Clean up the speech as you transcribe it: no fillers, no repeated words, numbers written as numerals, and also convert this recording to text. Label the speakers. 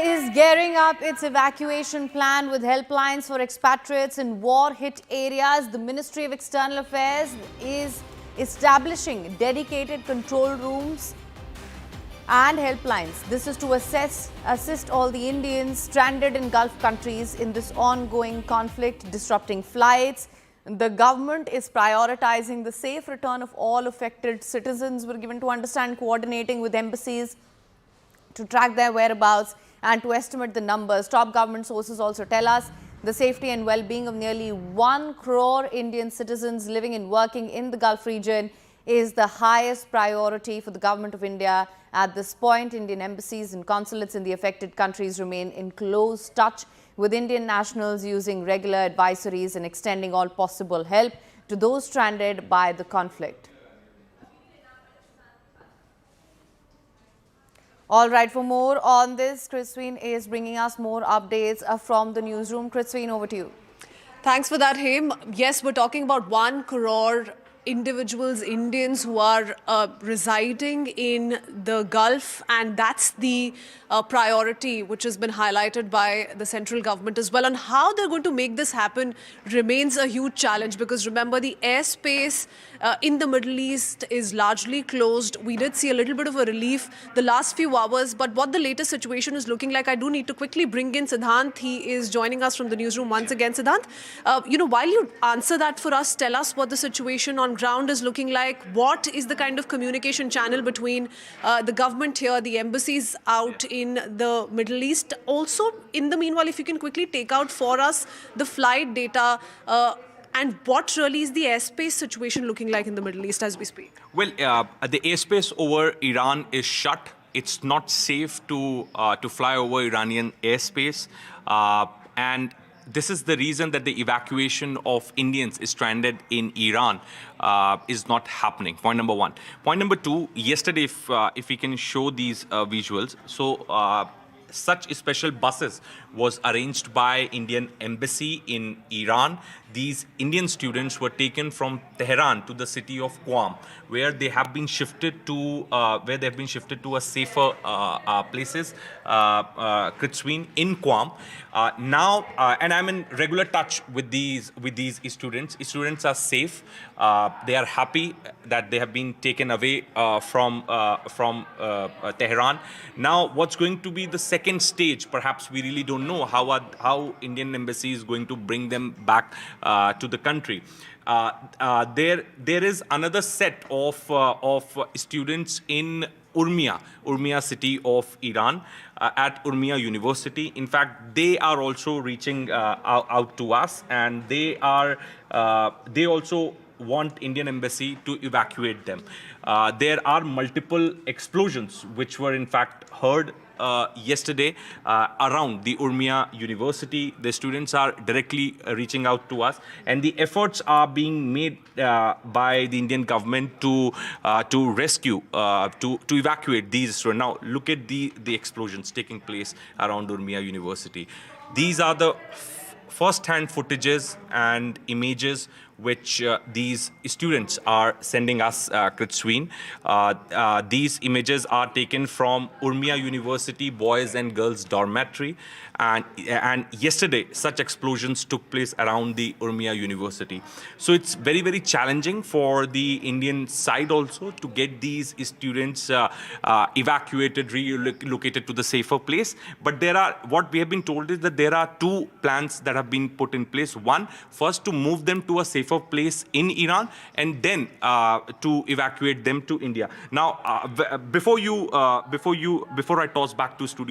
Speaker 1: is gearing up its evacuation plan with helplines for expatriates in war-hit areas. The Ministry of External Affairs is establishing dedicated control rooms and helplines. This is to assist all the Indians stranded in Gulf countries in this ongoing conflict, disrupting flights. The government is prioritizing the safe return of all affected citizens. We're given to understand, coordinating with embassies to track their whereabouts and to estimate the numbers. Top government sources also tell us the safety and well-being of nearly 1 crore Indian citizens living and working in the Gulf region is the highest priority for the government of India. At this point, Indian embassies and consulates in the affected countries remain in close touch with Indian nationals, using regular advisories and extending all possible help to those stranded by the conflict. All right, for more on this, Christine is bringing us more updates from the newsroom. Christine, over to you.
Speaker 2: Thanks for that, Haim. Yes, we're talking about 1 crore individuals, Indians who are residing in the Gulf, and that's the priority which has been highlighted by the central government as well. And how they're going to make this happen remains a huge challenge, because remember, the airspace in the Middle East is largely closed. We did see a little bit of a relief the last few hours, but what the latest situation is looking like, I do need to quickly bring in Siddhant. He is joining us from the newsroom once again. Siddhant, while you answer that for us, tell us what the situation on ground is looking like. What is the kind of communication channel between the government here, the embassies out in the Middle East? Also, in the meanwhile, if you can quickly take out for us the flight data and what really is the airspace situation looking like in the Middle East as we speak?
Speaker 3: Well, the airspace over Iran is shut. It's not safe to fly over Iranian airspace, and this is the reason that the evacuation of Indians stranded in Iran is not happening. Point number one. Point number two, yesterday, if we can show these visuals, so such special buses was arranged by Indian embassy in Iran. These Indian students were taken from Tehran to the city of Qom, where they have been shifted to a safer places, Kritzween in Qom. Now, and I'm in regular touch with these students. Students are safe. They are happy that they have been taken away from Tehran. Now, what's going to be the second stage? Perhaps we really don't know how Indian embassy is going to bring them back to the country. There is another set of students in Urmia city of Iran, at Urmia University. In fact, they are also reaching out to us, and they also want Indian embassy to evacuate them. There are multiple explosions which were in fact heard yesterday around the Urmia University. The students are directly reaching out to us, and the efforts are being made by the Indian government to rescue, to evacuate these students. Now, look at the explosions taking place around Urmia University. These are the first-hand footages and images which these students are sending us, Kritzween. These images are taken from Urmia University Boys and Girls Dormitory. And yesterday, such explosions took place around the Urmia University. So it's very, very challenging for the Indian side also to get these students evacuated, relocated to the safer place. But what we have been told is that there are two plans that have been put in place. One, first to move them to a safer place in Iran, and then to evacuate them to India. Now, before I toss back to studio,